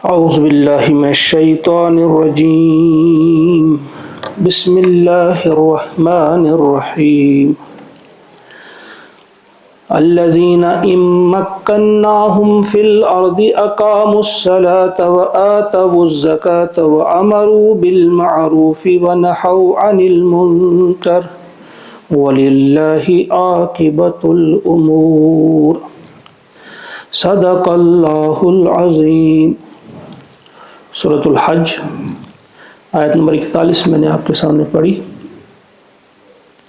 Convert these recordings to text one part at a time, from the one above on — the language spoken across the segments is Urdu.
أعوذ بالله من الشيطان الرجيم. بسم الله الرحمن الرحيم. الذين إن مكناهم في الأرض أقاموا الصلاة وآتوا الزكاة وأمروا بالمعروف ونهوا عن المنكر ولله عاقبة الأمور. صدق اللہ العظیم. سورۃ الحج آیت نمبر 41 میں نے آپ کے سامنے پڑھی.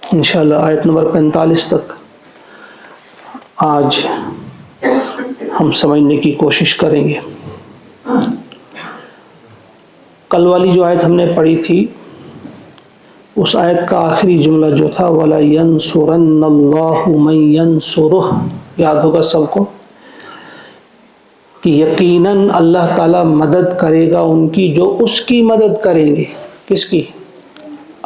انشاءاللہ آیت نمبر 45 تک آج ہم سمجھنے کی کوشش کریں گے. کل والی جو آیت ہم نے پڑھی تھی اس آیت کا آخری جملہ جو تھا وَلَا يَنْصُرَنَّ اللَّهُ مَن يَنْصُرُهُ، یاد ہوگا سب کو کہ یقیناً اللہ تعالیٰ مدد کرے گا ان کی جو اس کی مدد کریں گے. کس کی؟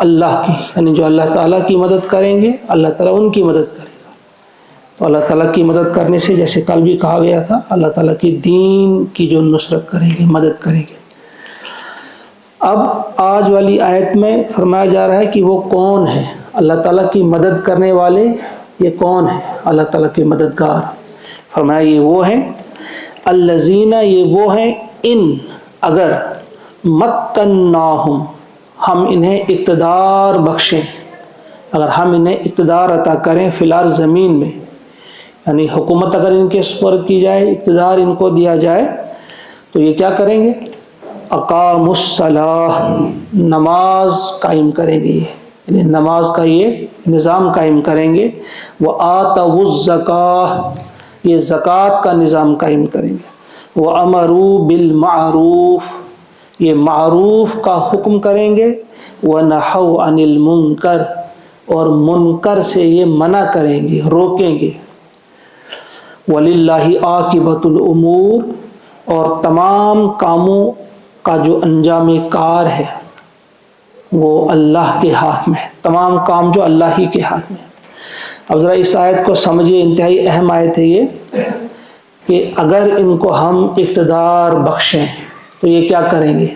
اللہ کی. یعنی جو اللہ تعالیٰ کی مدد کریں گے اللہ تعالیٰ ان کی مدد کرے گا. تو اللہ تعالیٰ کی مدد کرنے سے جیسے کل بھی کہا گیا تھا اللہ تعالیٰ کی دین کی جو نصرت کریں گے، مدد کریں گے. اب آج والی آیت میں فرمایا جا رہا ہے کہ وہ کون ہے اللہ تعالیٰ کی مدد کرنے والے. یہ کون ہے اللہ تعالیٰ کے مددگار؟ فرمایا یہ وہ ہیں الذین، یہ وہ ہیں ان اگر مکناہم، ہم انہیں اقتدار بخشیں، اگر ہم انہیں اقتدار عطا کریں فی الارض، زمین میں، یعنی حکومت اگر ان کے سپرد کی جائے، اقتدار ان کو دیا جائے تو یہ کیا کریں گے؟ اقاموا الصلاۃ، نماز قائم کریں گے، یعنی نماز کا یہ نظام قائم کریں گے. وآتوا الزکاۃ، یہ زکوٰۃ کا نظام قائم کریں گے. وَأَمَرُوا بِالْمَعْرُوفِ، یہ معروف کا حکم کریں گے. وَنَهَوْا عَنِ الْمُنْكَرِ، اور منکر سے یہ منع کریں گے، روکیں گے. وَلِلَّهِ عَاقِبَةُ الْأُمُورِ، اور تمام کاموں کا جو انجام کار ہے وہ اللہ کے ہاتھ میں ہے. تمام کام جو اللہ ہی کے ہاتھ میں ہے. اب ذرا اس آیت کو سمجھیے، انتہائی اہم آیت ہے یہ کہ اگر ان کو ہم اقتدار بخشیں تو یہ کیا کریں گے.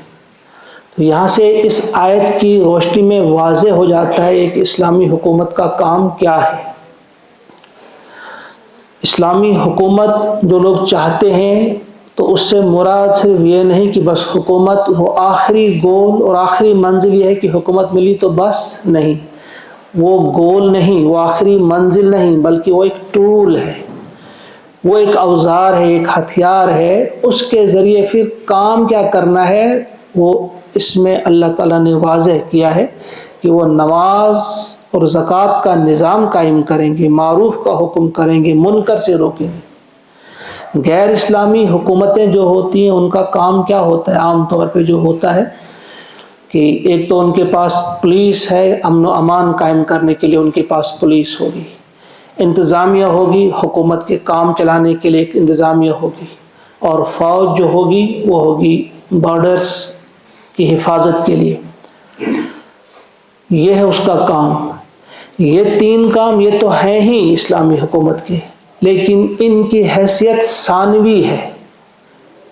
تو یہاں سے اس آیت کی روشنی میں واضح ہو جاتا ہے ایک اسلامی حکومت کا کام کیا ہے. اسلامی حکومت جو لوگ چاہتے ہیں تو اس سے مراد صرف یہ نہیں کہ بس حکومت وہ آخری گول اور آخری منزل یہ ہے کہ حکومت ملی تو بس نہیں، وہ گول نہیں، وہ آخری منزل نہیں، بلکہ وہ ایک ٹول ہے، وہ ایک اوزار ہے، ایک ہتھیار ہے. اس کے ذریعے پھر کام کیا کرنا ہے وہ اس میں اللہ تعالیٰ نے واضح کیا ہے کہ وہ نماز اور زکوٰۃ کا نظام قائم کریں گے، معروف کا حکم کریں گے، منکر سے روکیں گے. غیر اسلامی حکومتیں جو ہوتی ہیں ان کا کام کیا ہوتا ہے؟ عام طور پہ جو ہوتا ہے کہ ایک تو ان کے پاس پولیس ہے، امن و امان قائم کرنے کے لیے ان کے پاس پولیس ہوگی، انتظامیہ ہوگی، حکومت کے کام چلانے کے لیے ایک انتظامیہ ہوگی، اور فوج جو ہوگی وہ ہوگی بارڈرز کی حفاظت کے لیے. یہ ہے اس کا کام. یہ تین کام یہ تو ہیں ہی اسلامی حکومت کے، لیکن ان کی حیثیت ثانوی ہے،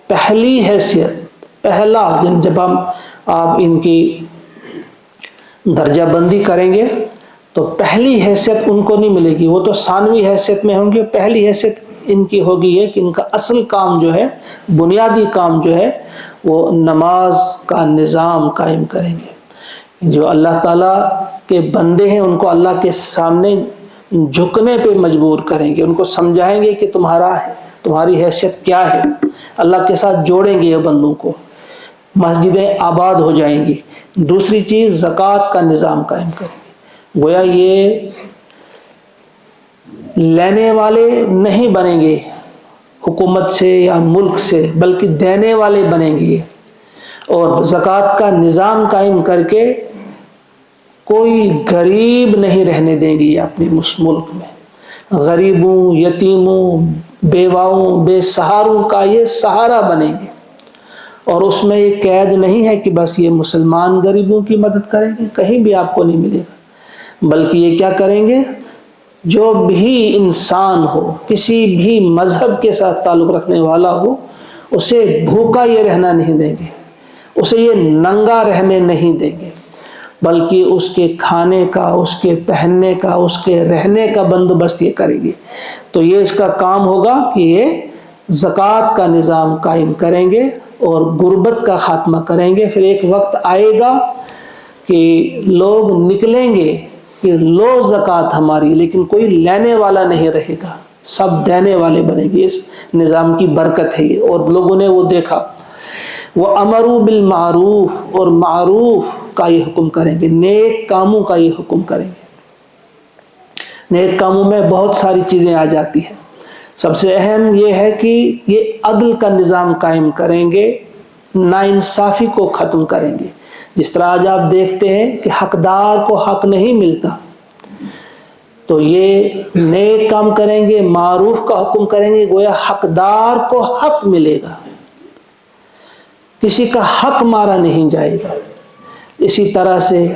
پہلی حیثیت، پہلا جب آپ ان کی درجہ بندی کریں گے تو پہلی حیثیت ان کو نہیں ملے گی، وہ تو ثانوی حیثیت میں ہوں گے. پہلی حیثیت ان کی ہوگی یہ کہ ان کا اصل کام جو ہے، بنیادی کام جو ہے وہ نماز کا نظام قائم کریں گے. جو اللہ تعالیٰ کے بندے ہیں ان کو اللہ کے سامنے جھکنے پہ مجبور کریں گے، ان کو سمجھائیں گے کہ تمہاری حیثیت کیا ہے. اللہ کے ساتھ جوڑیں گے یہ بندوں کو، مسجدیں آباد ہو جائیں گی. دوسری چیز زکوٰۃ کا نظام قائم کریں گے. گویا یہ لینے والے نہیں بنیں گے حکومت سے یا ملک سے، بلکہ دینے والے بنیں گے. اور زکوٰۃ کا نظام قائم کر کے کوئی غریب نہیں رہنے دیں گی اپنے اس ملک میں. غریبوں، یتیموں، بیواؤں، بے سہاروں کا یہ سہارا بنیں گے. اور اس میں یہ قید نہیں ہے کہ بس یہ مسلمان غریبوں کی مدد کریں گے، کہیں بھی آپ کو نہیں ملے گا، بلکہ یہ کیا کریں گے؟ جو بھی انسان ہو، کسی بھی مذہب کے ساتھ تعلق رکھنے والا ہو، اسے بھوکا یہ رہنا نہیں دیں گے، اسے یہ ننگا رہنے نہیں دیں گے، بلکہ اس کے کھانے کا، اس کے پہننے کا، اس کے رہنے کا بندوبست یہ کریں گے۔ تو یہ اس کا کام ہوگا کہ یہ زکوٰۃ کا نظام قائم کریں گے اور غربت کا خاتمہ کریں گے۔ پھر ایک وقت آئے گا کہ لوگ نکلیں گے کہ لو زکوٰۃ ہماری، لیکن کوئی لینے والا نہیں رہے گا، سب دینے والے بنیں گے۔ اس نظام کی برکت ہے یہ، اور لوگوں نے وہ دیکھا۔ وہ امروا بالمعروف، اور معروف کا یہ حکم کریں گے، نیک کاموں کا یہ حکم کریں گے۔ نیک کاموں میں بہت ساری چیزیں آ جاتی ہیں، سب سے اہم یہ ہے کہ یہ عدل کا نظام قائم کریں گے، ناانصافی کو ختم کریں گے۔ جس طرح آج آپ دیکھتے ہیں کہ حقدار کو حق نہیں ملتا، تو یہ نیک کام کریں گے، معروف کا حکم کریں گے، گویا حقدار کو حق ملے گا، کسی کا حق مارا نہیں جائے گا۔ اسی طرح سے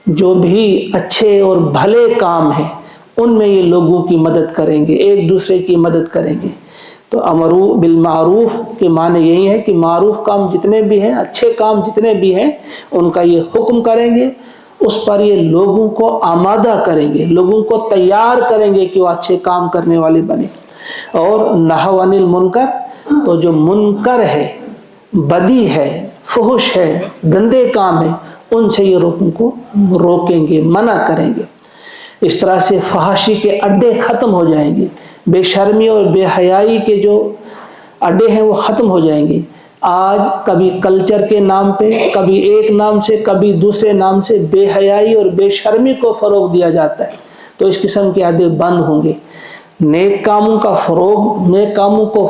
جو بھی اچھے اور بھلے کام ہیں ان میں یہ لوگوں کی مدد کریں گے، ایک دوسرے کی مدد کریں گے۔ تو امروا بالمعروف کے معنی یہی ہے کہ معروف کام جتنے بھی ہیں، اچھے کام جتنے بھی ہیں، ان کا یہ حکم کریں گے، اس پر یہ لوگوں کو آمادہ کریں گے، لوگوں کو تیار کریں گے کہ وہ اچھے کام کرنے والے بنے۔ اور نہوا عن المنکر، تو جو منکر ہے، بدی ہے، فحش ہے، گندے کام ہے، ان سے یہ لوگوں کو روکیں گے، منع کریں گے۔ اس طرح سے فحاشی کے اڈے ختم ہو جائیں گے، بے شرمی اور بے حیائی کے جو اڈے ہیں وہ ختم ہو جائیں گے۔ آج کبھی کلچر کے نام پہ، کبھی ایک نام سے، کبھی دوسرے نام سے بے حیائی اور بے شرمی کو فروغ دیا جاتا ہے، تو اس قسم کے اڈے بند ہوں گے۔ نیک کاموں کو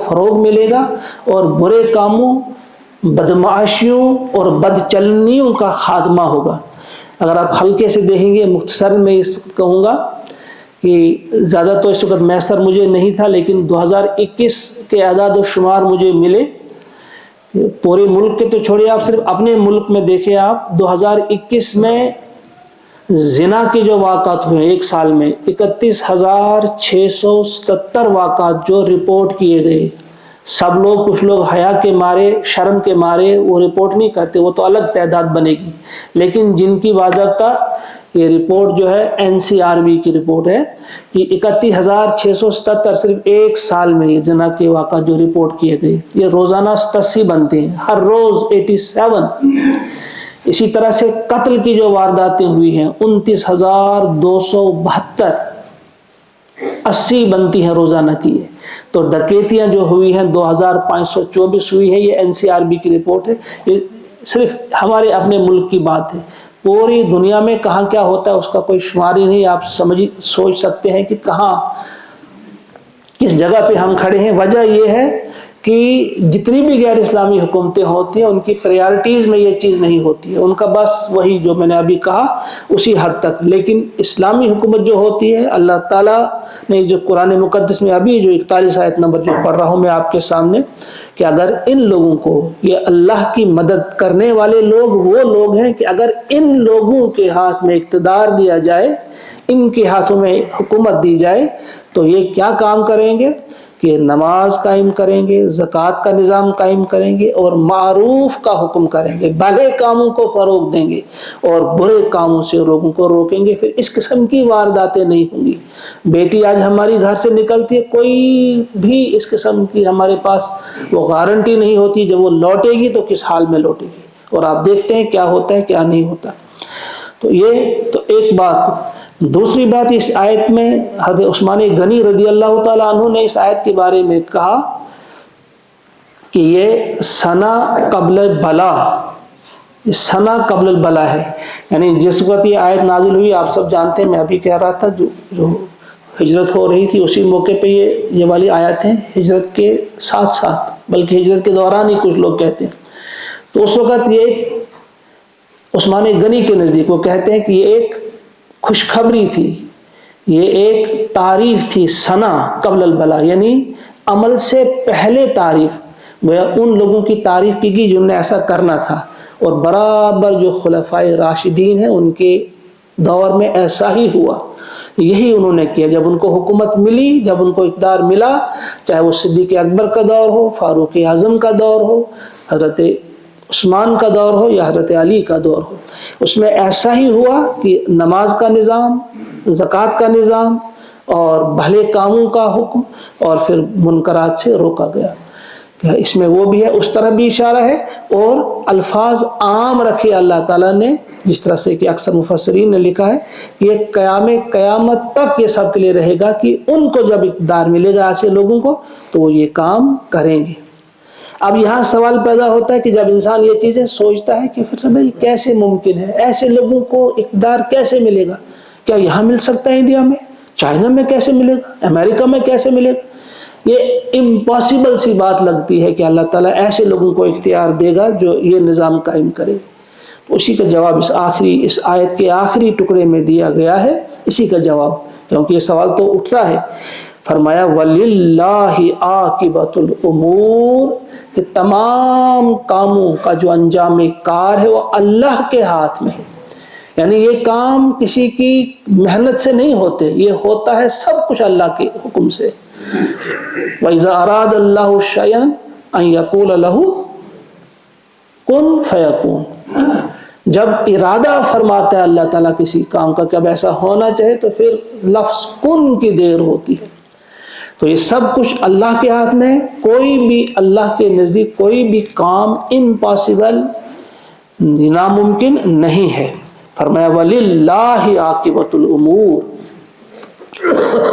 فروغ ملے گا، اور برے کاموں، بدمعاشیوں اور بدچلنیوں کا خاتمہ ہوگا۔ اگر آپ ہلکے سے دیکھیں گے، مختصر میں اس وقت کہوں گا کہ زیادہ تو اس وقت میسر مجھے نہیں تھا، لیکن 2021 کے اعداد و شمار مجھے ملے، پورے ملک کے تو چھوڑیے، آپ صرف اپنے ملک میں دیکھیں۔ آپ 2021 میں زنا کے جو واقعات ہوئے ایک سال میں 31,677 واقعات جو رپورٹ کیے گئے، سب لوگ، کچھ لوگ حیا کے مارے، شرم کے مارے وہ رپورٹ نہیں کرتے، وہ تو الگ تعداد بنے گی، لیکن جن کی باضابطہ یہ رپورٹ جو ہے NCRB کی رپورٹ ہے کہ 31,677 صرف ایک سال میں یہ زنا کے واقعات جو رپورٹ کیے گئے، یہ روزانہ 87 بنتے ہیں، ہر روز 87۔ اسی طرح سے قتل کی جو وارداتیں ہوئی ہیں 29,272، 80 بنتی ہیں روزانہ کی۔ تو ڈکیتیاں جو ہوئی ہیں 2,524 ہوئی ہیں، یہ NCRB کی رپورٹ ہے۔ یہ صرف ہمارے اپنے ملک کی بات ہے، پوری دنیا میں کہاں کیا ہوتا ہے اس کا کوئی شمار ہی نہیں۔ آپ سوچ سکتے ہیں کہ کہاں، کس جگہ پہ ہم کھڑے ہیں۔ وجہ یہ ہے کہ جتنی بھی غیر اسلامی حکومتیں ہوتی ہیں ان کی پریارٹیز میں یہ چیز نہیں ہوتی ہے، ان کا بس وہی جو میں نے ابھی کہا اسی حد تک۔ لیکن اسلامی حکومت جو ہوتی ہے، اللہ تعالیٰ نے جو قرآن مقدس میں ابھی جو 41 آیت نمبر جو پڑھ رہا ہوں میں آپ کے سامنے، کہ اگر ان لوگوں کو، یہ اللہ کی مدد کرنے والے لوگ وہ لوگ ہیں کہ اگر ان لوگوں کے ہاتھ میں اقتدار دیا جائے، ان کے ہاتھوں میں حکومت دی جائے، تو یہ کیا کام کریں گے کہ نماز قائم کریں گے، زکوٰۃ کا نظام قائم کریں گے، اور معروف کا حکم کریں گے، بھلے کاموں کو فروغ دیں گے، اور برے کاموں سے لوگوں کو روکیں گے۔ پھر اس قسم کی وارداتیں نہیں ہوں گی۔ بیٹی آج ہماری گھر سے نکلتی ہے، کوئی بھی اس قسم کی ہمارے پاس وہ گارنٹی نہیں ہوتی جب وہ لوٹے گی تو کس حال میں لوٹے گی، اور آپ دیکھتے ہیں کیا ہوتا ہے کیا نہیں ہوتا۔ تو یہ تو ایک بات۔ دوسری بات، اس آیت میں حضرت عثمان غنی رضی اللہ تعالیٰ عنہ نے اس آیت کے بارے میں کہا کہ یہ سنا قبل بلا، یہ سنا قبل البلا ہے، یعنی جس وقت یہ آیت نازل ہوئی آپ سب جانتے ہیں، میں ابھی کہہ رہا تھا جو ہجرت ہو رہی تھی اسی موقع پہ یہ والی آیت ہیں، ہجرت کے ساتھ ساتھ، بلکہ ہجرت کے دوران ہی کچھ لوگ کہتے ہیں۔ تو اس وقت یہ عثمان غنی کے نزدیک وہ کہتے ہیں کہ یہ ایک خوشخبری تھی، یہ ایک تعریف تھی، سنا قبل البلا، یعنی عمل سے پہلے تعریف، وہ ان لوگوں کی تعریف کی گئی جن نے ایسا کرنا تھا، اور برابر جو خلفائے راشدین ہیں ان کے دور میں ایسا ہی ہوا۔ یہی انہوں نے کیا. جب ان کو حکومت ملی، جب ان کو اقتدار ملا، چاہے وہ صدیق اکبر کا دور ہو، فاروق اعظم کا دور ہو، حضرت عثمان کا دور ہو یا حضرت علی کا دور ہو، اس میں ایسا ہی ہوا کہ نماز کا نظام، زکوٰۃ کا نظام اور بھلے کاموں کا حکم اور پھر منکرات سے روکا گیا. اس میں وہ بھی ہے، اس طرح بھی اشارہ ہے، اور الفاظ عام رکھے اللہ تعالیٰ نے، جس طرح سے کہ اکثر مفسرین نے لکھا ہے کہ یہ قیامت تک یہ سب کے لیے رہے گا کہ ان کو جب اقتدار ملے گا ایسے لوگوں کو تو وہ یہ کام کریں گے. اب یہاں سوال پیدا ہوتا ہے کہ جب انسان یہ چیزیں سوچتا ہے کہ پھر بھائی کیسے ممکن ہے، ایسے لوگوں کو اقتدار کیسے ملے گا؟ کیا یہاں مل سکتا ہے انڈیا میں؟ چائنا میں کیسے ملے گا؟ امریکہ میں کیسے ملے گا؟ یہ امپاسبل سی بات لگتی ہے کہ اللہ تعالیٰ ایسے لوگوں کو اختیار دے گا جو یہ نظام قائم کرے. اسی کا جواب اس آیت کے آخری ٹکڑے میں دیا گیا ہے، اسی کا جواب، کیونکہ یہ سوال تو اٹھتا ہے. فرمایا وَلِلَّهِ عَاقِبَةُ الْأُمُورِ، کہ تمام کاموں کا جو انجام کار ہے وہ اللہ کے ہاتھ میں ہے. یعنی یہ کام کسی کی محنت سے نہیں ہوتے، یہ ہوتا ہے سب کچھ اللہ کے حکم سے. وَإِذَا أَرَادَ اللَّهُ شَيْئًا أَن يَقُولَ لَهُ كُن فَيَكُونُ، جب ارادہ فرماتا ہے اللہ تعالیٰ کسی کام کا کہ اب ایسا ہونا چاہے تو پھر لفظ کن کی دیر ہوتی ہے. تو یہ سب کچھ اللہ کے ہاتھ میں، کوئی بھی اللہ کے نزدیک کوئی بھی کام امپاسبل، ناممکن نہیں ہے. فرمایا وَلِلَّهِ عَاقِبَةُ الْأُمُورِ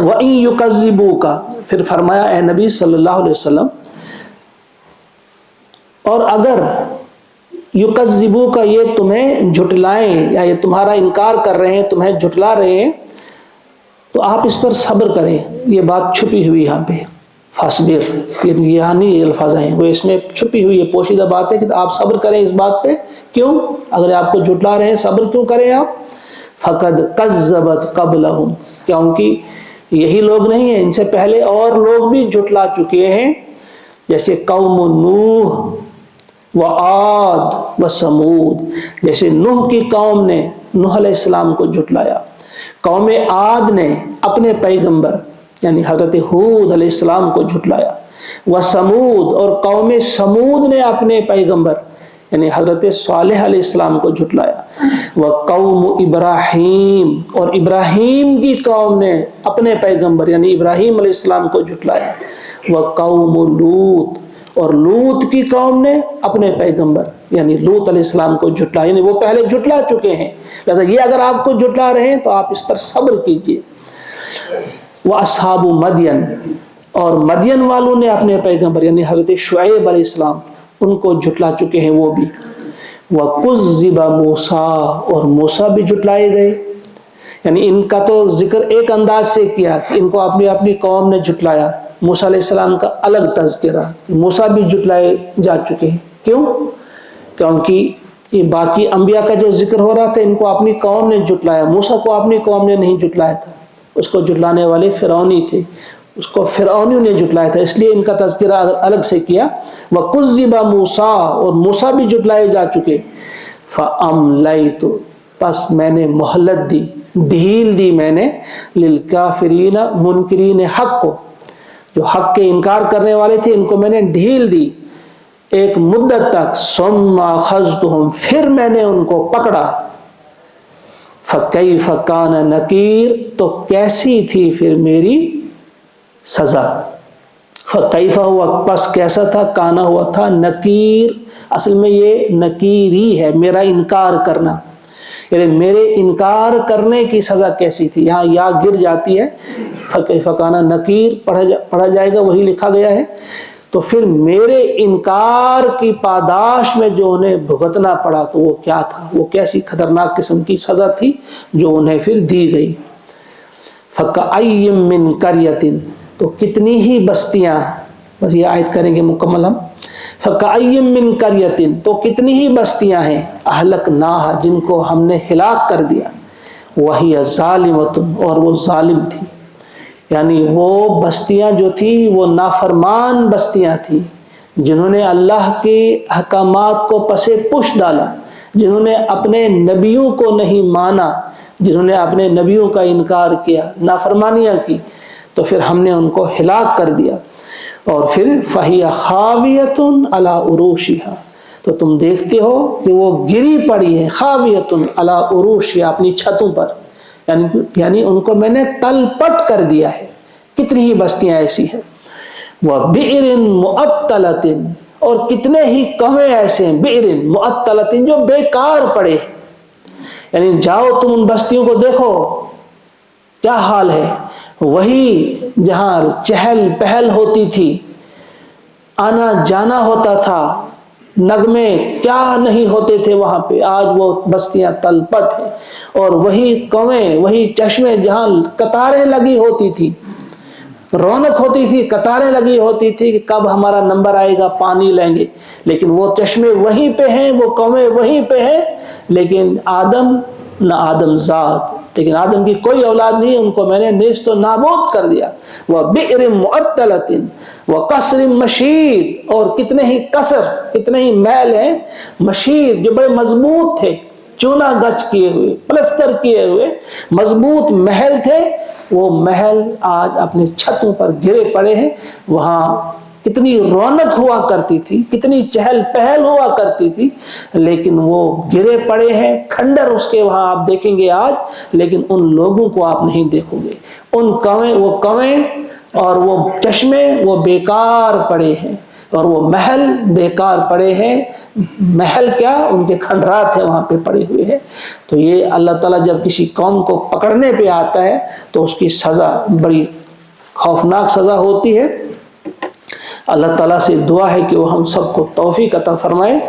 وَإِن يُكَذِّبُوكَ، پھر فرمایا اے نبی صلی اللہ علیہ وسلم، اور اگر یکذبوک، یہ تمہیں جھٹلائیں یا یہ تمہارا انکار کر رہے ہیں، تمہیں جھٹلا رہے ہیں، تو آپ اس پر صبر کریں. یہ بات چھپی ہوئی یہاں پہ فاصبر، یہاں نہیں یہ الفاظ ہیں، وہ اس میں چھپی ہوئی یہ پوشیدہ بات ہے کہ آپ صبر کریں اس بات پہ. کیوں؟ اگر آپ کو جھٹلا رہے ہیں صبر کیوں کریں آپ؟ فَقَدْ كَذَّبَتْ قَبْلَهُمْ، کیونکہ یہی لوگ نہیں ہیں، ان سے پہلے اور لوگ بھی جھٹلا چکے ہیں، جیسے قوم نوح وعاد وثمود، جیسے نوح کی قوم نے نوح علیہ السلام کو جھٹلایا، قوم عاد نے اپنے پیغمبر یعنی حضرت ہود علیہ السلام کو جھٹلایا، وثمود، اور قوم سمود نے اپنے پیغمبر یعنی حضرت صالح علیہ السلام کو جھٹلایا، وقوم ابراہیم، اور ابراہیم کی قوم نے اپنے پیغمبر یعنی ابراہیم علیہ السلام کو جھٹلایا، وقوم لوط، اور لوط کی قوم نے اپنے پیغمبر یعنی لوط علیہ السلام کو جھٹلایا، یعنی وہ پہلے جھٹلا چکے ہیں، لہذا یہ اگر آپ کو جھٹلا رہے ہیں تو آپ اس پر صبر کیجئے. وَأَصْحَابُ مَدْيَنَ، اور مدین والوں نے اپنے پیغمبر یعنی حضرت شعیب علیہ السلام ان کو جھٹلا چکے ہیں وہ بھی. وَكُذِّبَ مُوسَىٰ، اور موسیٰ بھی جھٹلائے گئے. یعنی ان کا تو ذکر ایک انداز سے کیا کہ ان کو اپنی قوم نے جھٹلایا، موسیٰ علیہ السلام کا الگ تذکرہ، موسیٰ بھی جھٹلائے جا چکے ہیں. کیوں؟ کیونکہ یہ باقی انبیاء کا جو ذکر ہو رہا تھا ان کو اپنی قوم نے جھٹلایا، موسیٰ کو اپنی قوم نے نہیں جھٹلایا تھا، اس کو جھٹلانے والے فرعونی تھے، اس کو فرعونیوں نے جھٹلایا تھا، اس لیے ان کا تذکرہ الگ سے کیا. وَكُذِّبَ مُوسَىٰ، اور موسیٰ بھی جھٹلائے جا چکے. فَأَمْلَيْتُ، پس میں نے مہلت دی، ڈھیل دی میں نے، لِلْكَافِرِينَ، منکرین حق کو، جو حق کے انکار کرنے والے تھے ان کو میں نے ڈھیل دی ایک مدت تک. ثُمَّ أَخَذْتُهُمْ، پھر میں نے ان کو پکڑا. فَكَيْفَ كَانَ نَكِيرٌ، تو کیسی تھی پھر میری سزا. فَكَيْفَ ہوا پس کیسا تھا، کانا ہوا تھا نکیر، اصل میں یہ نکیری ہے، میرا انکار کرنا، یعنی میرے انکار کرنے کی سزا کیسی تھی. یہاں یا گر جاتی ہے، فَكَيْفَ كَانَ نَكِيرٌ پڑھا جائے گا، وہی لکھا گیا ہے. تو پھر میرے انکار کی پاداش میں جو انہیں بھگتنا پڑا تو وہ کیا تھا، وہ کیسی خطرناک قسم کی سزا تھی جو انہیں پھر دی گئی. فَكَأَيٍّ مِّن قَرْيَةٍ، تو کتنی ہی بستیاں، بس یہ آیت کریں گے مکمل ہم. فَكَأَيٍّ مِّن قَرْيَةٍ، تو کتنی ہی بستیاں ہیں، أَهْلَكْنَاهَا، جن کو ہم نے ہلاک کر دیا. وَهِيَ ظَالِمَةٌ، اور وہ ظالم تھی. یعنی وہ بستیاں جو تھی وہ نافرمان بستیاں تھیں، جنہوں نے اللہ کے احکامات کو پس پش ڈالا، جنہوں نے اپنے نبیوں کو نہیں مانا، جنہوں نے اپنے نبیوں کا انکار کیا، نافرمانیاں کی، تو پھر ہم نے ان کو ہلاک کر دیا. اور پھر فَهِيَ خَاوِيَةٌ عَلَىٰ عُرُوشِهَا، تو تم دیکھتے ہو کہ وہ گری پڑی ہے، خاویۃ علی عروشها، اپنی چھتوں پر، یعنی ان کو میں نے تل پٹ کر دیا ہے. کتنی ہی بستیاں ایسی ہیں. وَبِئْرٍ مُعَطَّلَةٍ، اور کتنے ہی کنویں ایسے ہیں، بئر معطلۃ، جو بیکار پڑے ہیں. یعنی جاؤ تم ان بستیوں کو دیکھو کیا حال ہے. وہی جہاں چہل پہل ہوتی تھی، آنا جانا ہوتا تھا، نغمے کیا نہیں ہوتے تھے وہاں پہ، آج وہ بستیاں تل پٹ ہیں. اور وہی کنویں، وہی چشمے جہاں قطاریں لگی ہوتی تھی، رونق ہوتی تھی، قطاریں لگی ہوتی تھی کہ کب ہمارا نمبر آئے گا پانی لیں گے، لیکن وہ چشمے وہیں پہ ہیں، وہ کنویں وہیں پہ ہیں، لیکن آدم نہ آدم ذات، لیکن آدم کی کوئی اولاد نہیں، ان کو میں نے نیست و نابود کر دیا. وَبِئْرٍ مُعَطَّلَةٍ وَقَصْرٍ مَشِيدٍ، اور کتنے ہی قصر، کتنے ہی محل ہیں مشید، جو بڑے مضبوط تھے، چونا گچ کیے ہوئے، پلستر کیے ہوئے مضبوط محل تھے. وہ محل آج اپنے چھتوں پر گرے پڑے ہیں. وہاں کتنی رونق ہوا کرتی تھی، کتنی چہل پہل ہوا کرتی تھی، لیکن وہ گرے پڑے ہیں، کھنڈر اس کے وہاں آپ دیکھیں گے آج، لیکن ان لوگوں کو آپ نہیں دیکھو گے. ان کنویں، وہ کنویں اور وہ چشمے وہ بیکار پڑے ہیں، اور وہ محل بیکار پڑے ہیں. محل کیا، ان کے کھنڈرات ہیں وہاں پہ پڑے ہوئے ہیں. تو یہ اللہ تعالیٰ جب کسی قوم کو پکڑنے پہ آتا ہے تو اس کی سزا بڑی خوفناک سزا ہوتی ہے. اللہ تعالیٰ سے دعا ہے کہ وہ ہم سب کو توفیق عطا فرمائے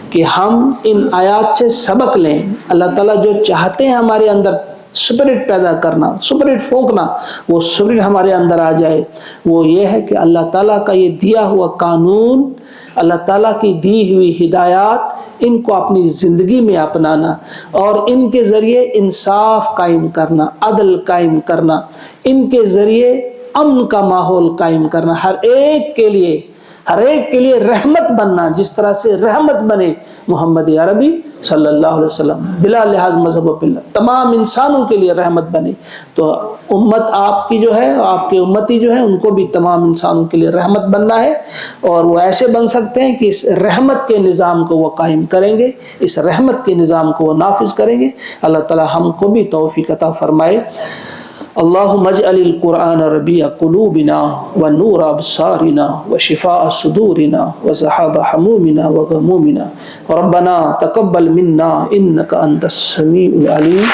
کہ ہم ان آیات سے سبق لیں. اللہ تعالیٰ جو چاہتے ہیں ہمارے اندر سپرٹ پیدا کرنا، سپرٹ پھونکنا، وہ سپرٹ ہمارے اندر آ جائے. وہ یہ ہے کہ اللہ تعالیٰ کا یہ دیا ہوا قانون، اللہ تعالیٰ کی دی ہوئی ہدایات، ان کو اپنی زندگی میں اپنانا، اور ان کے ذریعے انصاف قائم کرنا، عدل قائم کرنا، ان کے ذریعے امن کا ماحول قائم کرنا، ہر ایک کے لیے رحمت بننا، جس طرح سے رحمت بنے محمد عربی صلی اللہ علیہ وسلم، بلا لحاظ مذہب و ملت، تمام انسانوں کے لیے رحمت بنے. تو امت آپ کی جو ہے، آپ کے امتی جو ہے، ان کو بھی تمام انسانوں کے لیے رحمت بننا ہے. اور وہ ایسے بن سکتے ہیں کہ اس رحمت کے نظام کو وہ قائم کریں گے، اس رحمت کے نظام کو وہ نافذ کریں گے. اللہ تعالی ہم کو بھی توفیق عطا فرمائے. اللهم اجعل القرآن ربيع قلوبنا ونور أبصارنا وشفاء صدورنا وذهاب همومنا وغمومنا. ربنا تقبل منا إنك أنت السميع العليم.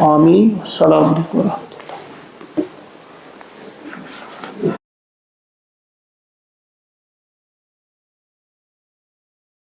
آمين. السلام عليكم ورحمة الله.